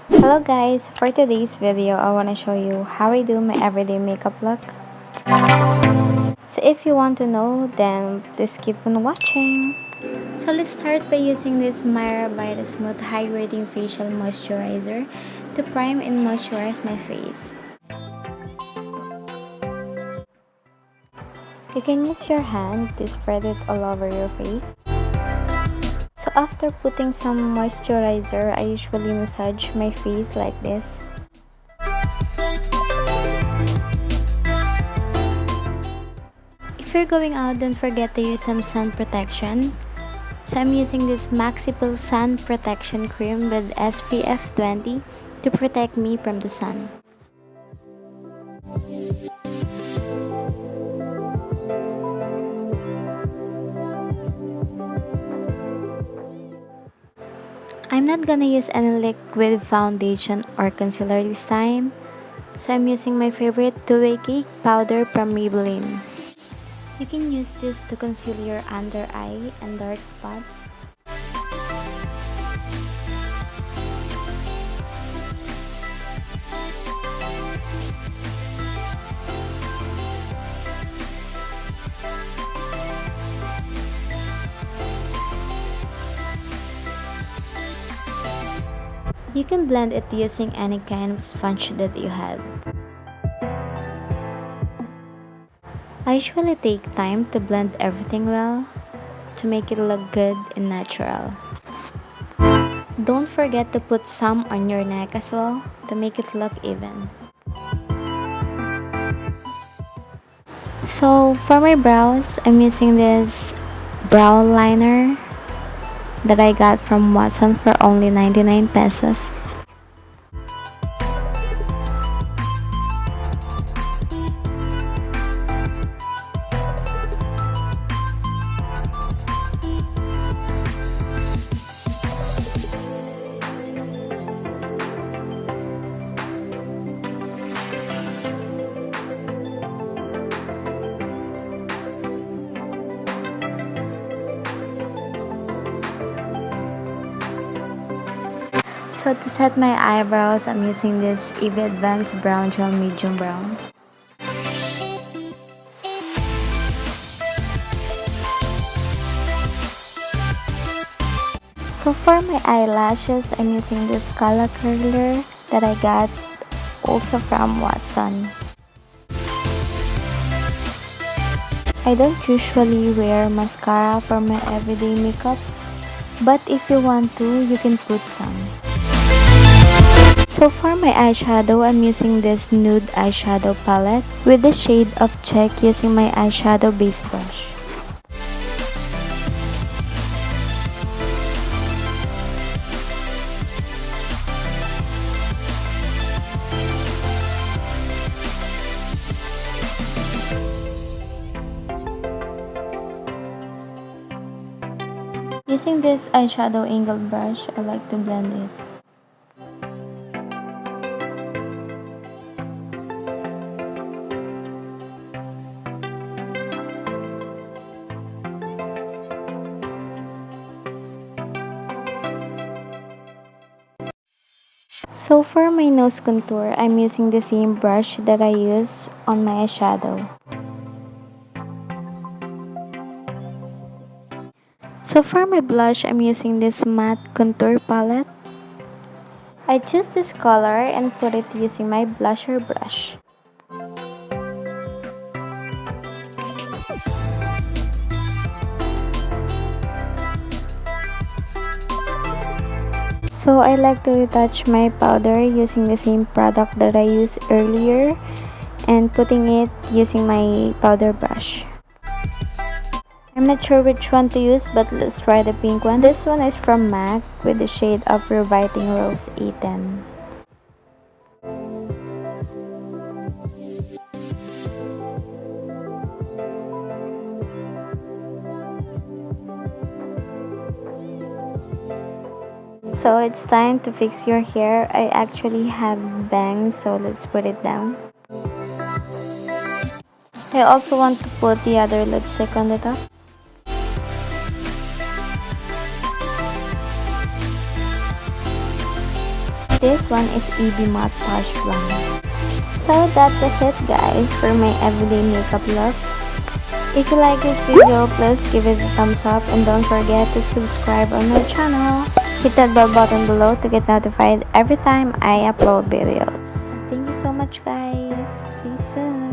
Hello guys, for today's video I want to show you how I do my everyday makeup look. So if you want to know, then please keep on watching. So let's start by using this Myra VITASMOOTH Hydrating Facial Moisturizer to prime and moisturize my face. You can use your hand to spread it all over your face. So after putting some moisturizer, I usually massage my face like this. If you're going out, don't forget to use some sun protection. So I'm using this Maxipeel Sun Protection Cream with SPF 20 to protect me from the sun. I'm not gonna use any liquid foundation or concealer this time, so I'm using my favorite two-way cake powder from Maybelinne. You can use this to conceal your under eye and dark spots. You can blend it using any kind of sponge that you have. I usually take time to blend everything well to make it look good and natural. Don't forget to put some on your neck as well to make it look even. So for my brows, I'm using this brow liner that I got from Watson for only 99 pesos. So to set my eyebrows, I'm using this EV Advanced Brown Gel Medium Brown. So for my eyelashes, I'm using this Cala Curler that I got also from Watson. I don't usually wear mascara for my everyday makeup, but if you want to, you can put some. So for my eyeshadow, I'm using this nude eyeshadow palette with the shade of CHIC using my eyeshadow base brush. Using this eyeshadow angled brush, I like to blend it. So for my nose contour, I'm using the same brush that I use on my eyeshadow. So for my blush, I'm using this matte contour palette. I choose this color and put it using my blusher brush. So I like to retouch my powder using the same product that I used earlier and putting it using my powder brush. I'm not sure which one to use, but let's try the pink one. This one is from MAC with the shade of Reviting Rose A10. So it's time to fix your hair. I actually have bangs, so let's put it down. I also want to put the other lipstick on the top. This one is EB Matte Posh Plum. So that was it guys for my everyday makeup look. If you like this video, please give it a thumbs up and don't forget to subscribe on my channel. Hit that bell button below to get notified every time I upload videos. Thank you so much guys. See you soon.